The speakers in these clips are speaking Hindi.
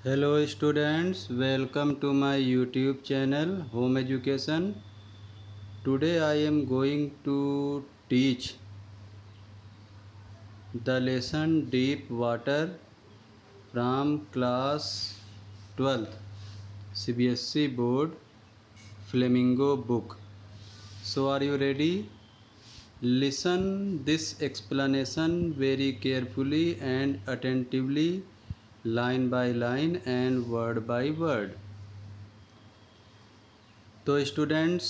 Hello students, welcome to my YouTube channel Home Education. Today I am going to teach the lesson Deep Water from class 12th CBSE board Flamingo book. So are you ready? Listen this explanation very carefully and attentively, line by line and word by word. तो स्टूडेंट्स,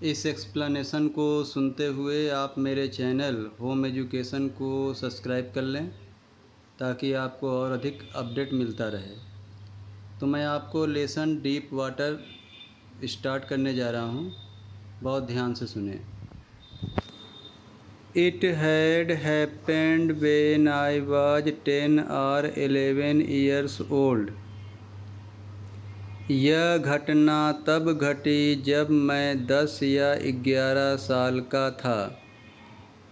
इस एक्सप्लेनेशन को सुनते हुए आप मेरे चैनल होम एजुकेशन को सब्सक्राइब कर लें ताकि आपको और अधिक अपडेट मिलता रहे। तो मैं आपको लेसन डीप वाटर स्टार्ट करने जा रहा हूँ, बहुत ध्यान से सुने। It had happened when I was 10 और 11 ईयर्स ओल्ड। यह घटना तब घटी जब मैं 10 या 11 साल का था।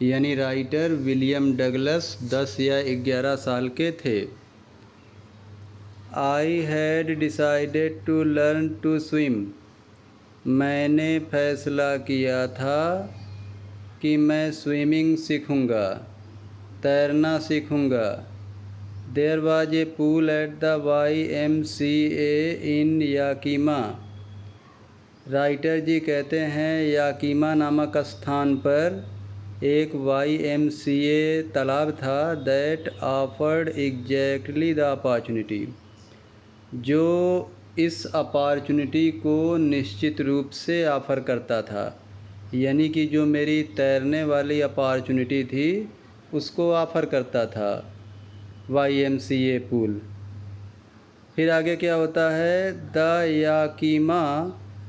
यानी राइटर विलियम डगलस 10 या 11 साल के थे। I had decided to learn to swim. मैंने फैसला किया था कि मैं स्विमिंग सीखूँगा, तैरना सीखूँगा। There was a pool at the YMCA in Yakima. Writer ji कहते हैं याकीमा नामक स्थान पर एक YMCA तालाब था, that offered exactly the opportunity, जो इस अपॉर्चुनिटी को निश्चित रूप से ऑफ़र करता था। यानी कि जो मेरी तैरने वाली अपॉर्चुनिटी थी उसको ऑफ़र करता था YMCA पूल। फिर आगे क्या होता है, द याकीमा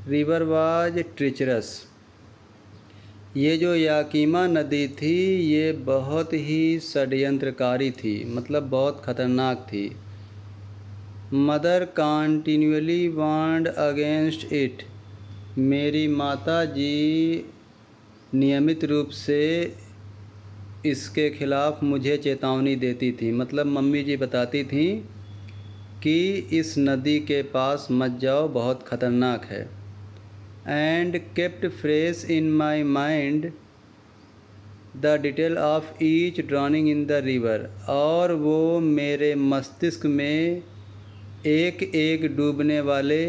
रिवर वाज ट्रिचरस। ये जो याकीमा नदी थी ये बहुत ही षड्यंत्रकारी थी, मतलब बहुत ख़तरनाक थी। Mother continually warned against it. मेरी माता जी नियमित रूप से इसके ख़िलाफ़ मुझे चेतावनी देती थी। मतलब मम्मी जी बताती थी कि इस नदी के पास मत जाओ, बहुत ख़तरनाक है। And kept fresh in my mind the detail of each drowning in the river. और वो मेरे मस्तिष्क में एक एक डूबने वाले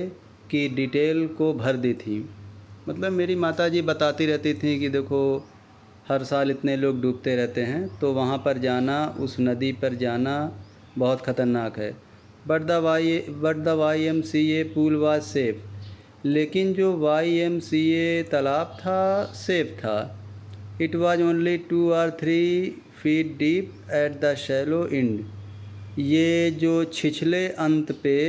की डिटेल को भर दी थी। मतलब मेरी माता जी बताती रहती थी कि देखो हर साल इतने लोग डूबते रहते हैं, तो वहाँ पर जाना, उस नदी पर जाना बहुत ख़तरनाक है। But the YMCA pool was safe. लेकिन जो YMCA तालाब था सेफ़ था। इट वाज ओनली 2 और 3 feet deep at the shallow and. ये जो छिछले अंत पे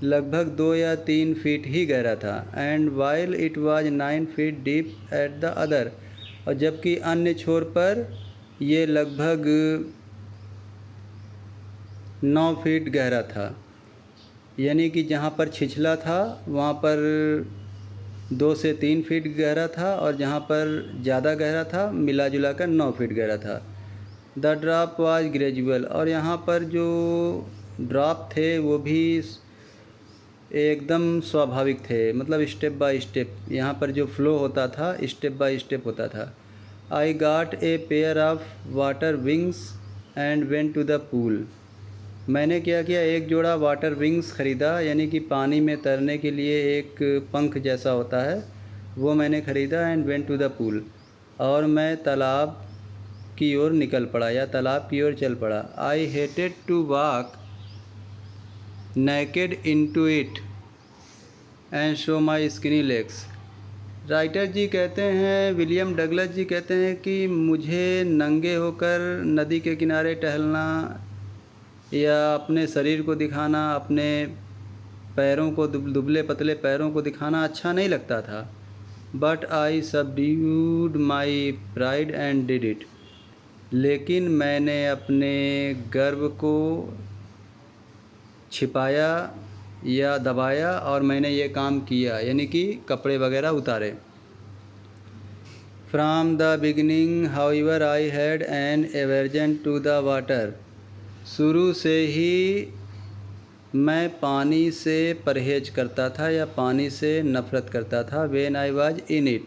लगभग 2 या 3 फीट ही गहरा था। And while it was 9 feet deep at the other. और जबकि अन्य छोर पर ये लगभग 9 फीट गहरा था। यानी कि जहाँ पर छिछला था वहाँ पर 2 से 3 फीट गहरा था, और जहाँ पर ज़्यादा गहरा था मिला जुला कर 9 फीट गहरा था। The drop was gradual. और यहाँ पर जो ड्रॉप थे वो भी एकदम स्वाभाविक थे, मतलब स्टेप बाय स्टेप। यहाँ पर जो फ्लो होता था स्टेप बाय स्टेप होता था। I got a pair of water wings and went to the pool. मैंने क्या किया, एक जोड़ा वाटर विंग्स ख़रीदा, यानी कि पानी में तैरने के लिए एक पंख जैसा होता है, वो मैंने ख़रीदा। And went to the pool. और मैं तालाब की ओर निकल पड़ा या तालाब की ओर चल पड़ा। I hated to walk naked into it and show my skinny legs. Writer ji कहते हैं, विलियम डगलस जी कहते हैं कि मुझे नंगे होकर नदी के किनारे टहलना या अपने शरीर को दिखाना, अपने पैरों को, दुबले पतले पैरों को दिखाना अच्छा नहीं लगता था। But I subdued my pride and did it. लेकिन मैंने अपने गर्व को छिपाया या दबाया और मैंने ये काम किया, यानी कि कपड़े वगैरह उतारे। From the beginning however I had an aversion to the water. शुरू से ही मैं पानी से परहेज करता था या पानी से नफ़रत करता था। When I was in it,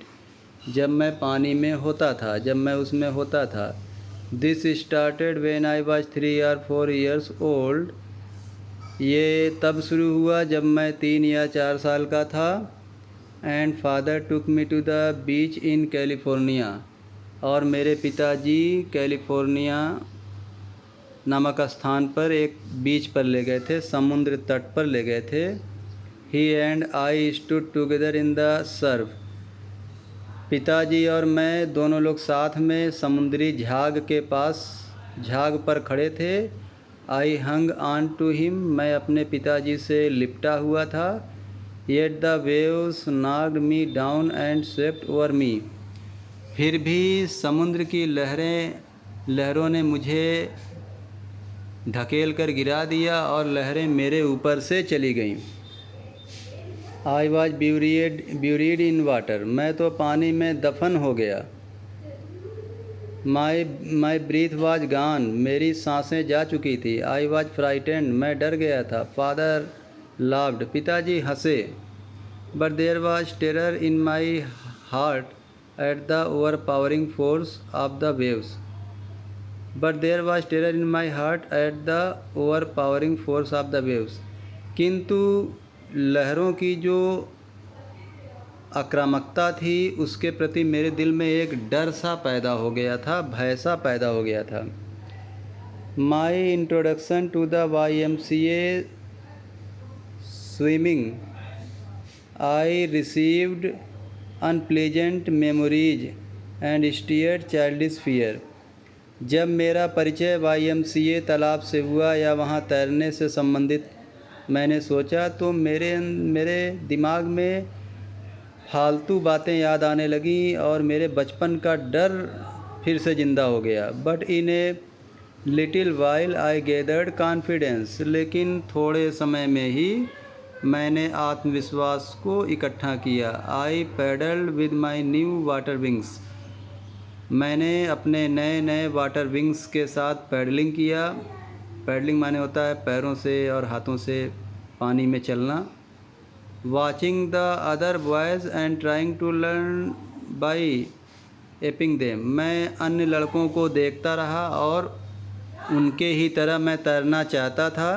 जब मैं पानी में होता था, जब मैं उसमें होता था। This started when I was 3 or 4 years old, ये तब शुरू हुआ जब मैं 3 या 4 साल का था। And father took me to the beach in California, और मेरे पिताजी कैलिफोर्निया नामक स्थान पर एक बीच पर ले गए थे, समुद्र तट पर ले गए थे। He and I stood together in the surf, पिताजी और मैं दोनों लोग साथ में समुद्री झाग के पास, झाग पर खड़े थे। आई हंग ऑन टू हिम, मैं अपने पिताजी से लिपटा हुआ था। Yet the waves knocked me down and swept over me, फिर भी समुद्र की लहरों ने मुझे ढकेल कर गिरा दिया और लहरें मेरे ऊपर से चली गईं। I was buried in water, मैं तो पानी में दफन हो गया। माई ब्रीथ वाज गॉन, मेरी सांसें जा चुकी थी। आई वॉज फ्राइटेंड, मैं डर गया था। फादर लाफ्ड, पिताजी हंसे। But there was terror in my heart at the overpowering force of the waves, but there was terror in my heart at the overpowering force of the waves, किंतु लहरों की जो आक्रामकता थी उसके प्रति मेरे दिल में एक डर सा पैदा हो गया था, भय सा पैदा हो गया था। My introduction to the YMCA swimming, I received unpleasant memories and stirred childish fear, जब मेरा परिचय YMCA तालाब से हुआ या वहाँ तैरने से संबंधित मैंने सोचा तो मेरे दिमाग में फालतू बातें याद आने लगी और मेरे बचपन का डर फिर से ज़िंदा हो गया। But in a little while I gathered confidence, लेकिन थोड़े समय में ही मैंने आत्मविश्वास को इकट्ठा किया। I paddled with my new water wings, मैंने अपने नए वाटर विंग्स के साथ पैडलिंग किया। पैडलिंग माने होता है पैरों से और हाथों से पानी में चलना। Watching the other boys and trying to learn by aping them, मैं अन्य लड़कों को देखता रहा और उनके ही तरह मैं तैरना चाहता था।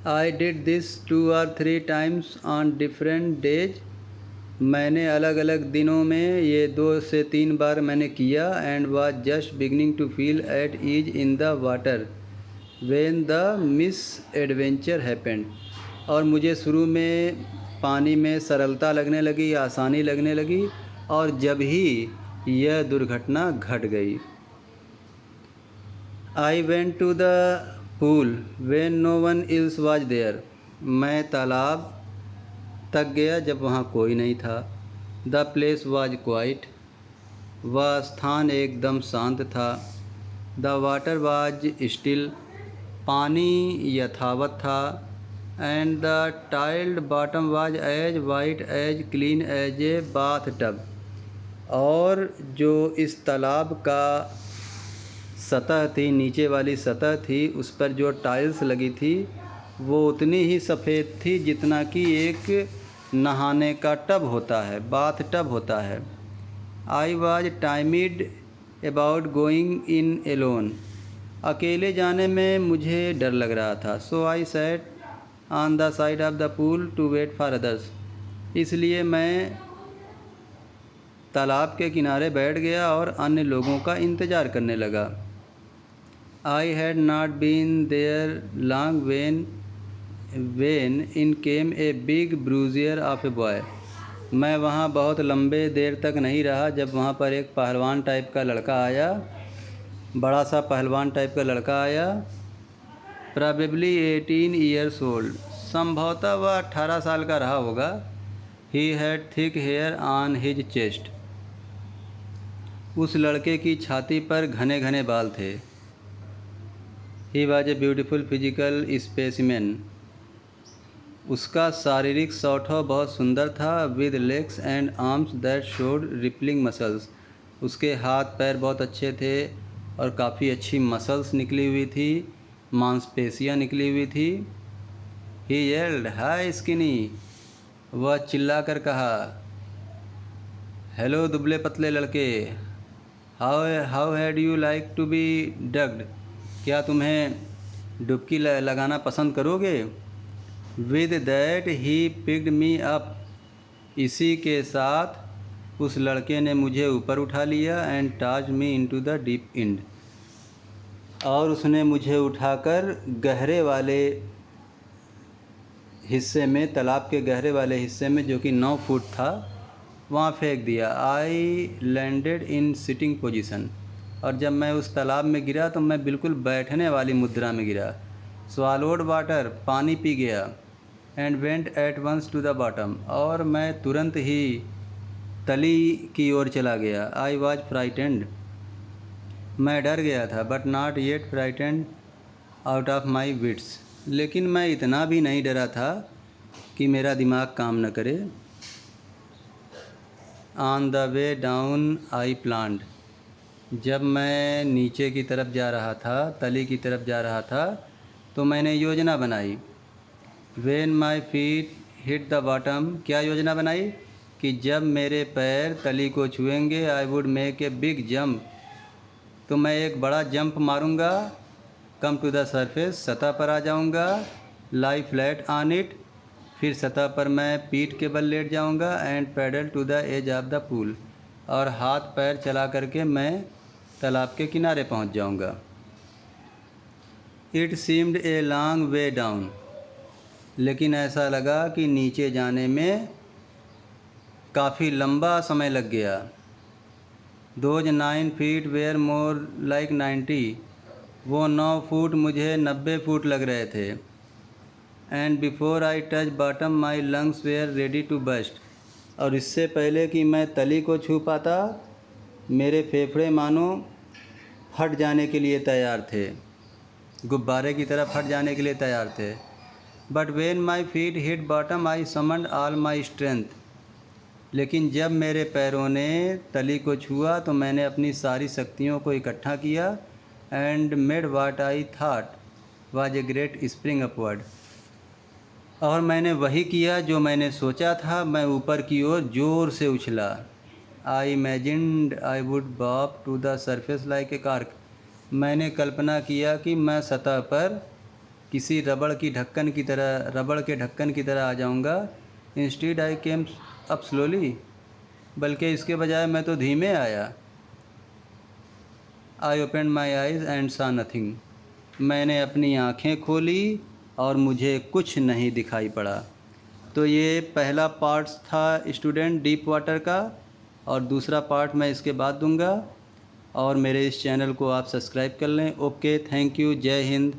I did this 2 or 3 times on different days, मैंने अलग अलग दिनों में ये 2 से 3 बार मैंने किया। And was just beginning to feel at ease in the water when the misadventure happened, और मुझे शुरू में पानी में सरलता लगने लगी, आसानी लगने लगी, और जब ही यह दुर्घटना घट गई। I went to the pool when no one else was there, मैं तालाब तक गया जब वहाँ कोई नहीं था। द प्लेस वाज क्वाइट, वह स्थान एकदम शांत था। द वाटर वाज स्टिल, पानी यथावत था। And the tiled bottom was as white as clean as a bath tub, और जो इस तालाब का सतह थी, नीचे वाली सतह थी, उस पर जो टाइल्स लगी थी वो उतनी ही सफ़ेद थी जितना कि एक नहाने का टब होता है, बाथ टब होता है। I was timid about going in alone, अकेले जाने में मुझे डर लग रहा था। So I sat on the side of the pool to wait for others, इसलिए मैं तालाब के किनारे बैठ गया और अन्य लोगों का इंतज़ार करने लगा। I had not been there long when in came a big bruiser of a boy, मैं वहाँ बहुत लंबे देर तक नहीं रहा जब वहाँ पर एक पहलवान टाइप का लड़का आया, बड़ा सा पहलवान टाइप का लड़का आया। प्रॉबेबली 18 years ओल्ड, संभवतः वह 18 साल का रहा होगा। He had thick hair on his chest, उस लड़के की छाती पर घने घने बाल थे। He was a beautiful physical specimen, उसका शारीरिक सौष्ठव बहुत सुंदर था। With legs and arms that showed rippling muscles, उसके हाथ पैर बहुत अच्छे थे और काफ़ी अच्छी मसल्स निकली हुई थी, मांसपेशियाँ निकली हुई थी। ही येल्ड, हाय स्किनी, वह चिल्ला कर कहा। हेलो दुबले पतले लड़के, how had you like to be ducked, क्या तुम्हें डुबकी लगाना पसंद करोगे। With that he picked me up, इसी के साथ उस लड़के ने मुझे ऊपर उठा लिया। And tossed me into the deep and, और उसने मुझे उठाकर गहरे वाले हिस्से में, तालाब के गहरे वाले हिस्से में जो कि 9 फुट था, वहाँ फेंक दिया। I landed in sitting position, और जब मैं उस तालाब में गिरा तो मैं बिल्कुल बैठने वाली मुद्रा में गिरा। स्वालोड वाटर, पानी पी गया। And went at once to the bottom, और मैं तुरंत ही तली की ओर चला गया। आई वॉज फ्राइटेंड, मैं डर गया था। But not yet frightened out of my wits, लेकिन मैं इतना भी नहीं डरा था कि मेरा दिमाग काम न करे। On the way down I planned, जब मैं नीचे की तरफ जा रहा था, तली की तरफ जा रहा था, तो मैंने योजना बनाई। When my feet hit the bottom, क्या योजना बनाई कि जब मेरे पैर तली को छुएंगे, I would make a big jump, तो मैं एक बड़ा जंप मारूंगा। कम टू द सरफेस, सतह पर आ जाऊंगा। लाई फ्लैट ऑन इट, फिर सतह पर मैं पीठ के बल लेट जाऊंगा। And paddle to the edge of the pool, और हाथ पैर चला करके मैं तालाब के किनारे पहुंच जाऊंगा। It seemed a long way down, लेकिन ऐसा लगा कि नीचे जाने में काफ़ी लंबा समय लग गया। Those 9 feet were more like 90, वो 9 फुट मुझे 90 फुट लग रहे थे। And before I touch bottom my lungs were ready to burst, और इससे पहले कि मैं तली को छू पाता, मेरे फेफड़े मानो फट जाने के लिए तैयार थे, गुब्बारे की तरह फट जाने के लिए तैयार थे। But when my feet hit bottom I summoned all my strength, लेकिन जब मेरे पैरों ने तली को छुआ तो मैंने अपनी सारी शक्तियों को इकट्ठा किया। And made what I thought was a great spring upward, और मैंने वही किया जो मैंने सोचा था। मैं ऊपर की ओर ज़ोर से उछला। I imagined I would bob to the surface like a cork, मैंने कल्पना किया कि मैं सतह पर किसी रबड़ के ढक्कन की तरह आ जाऊंगा। इंस्टीड आई केम अप स्लोली, बल्कि इसके बजाय मैं तो धीमे आया। I open my eyes and सा नथिंग, मैंने अपनी आँखें खोली और मुझे कुछ नहीं दिखाई पड़ा। तो ये पहला पार्ट था स्टूडेंट डीप वाटर का, और दूसरा पार्ट मैं इसके बाद दूंगा। और मेरे इस चैनल को आप सब्सक्राइब कर लें। ओके, थैंक यू, जय हिंद।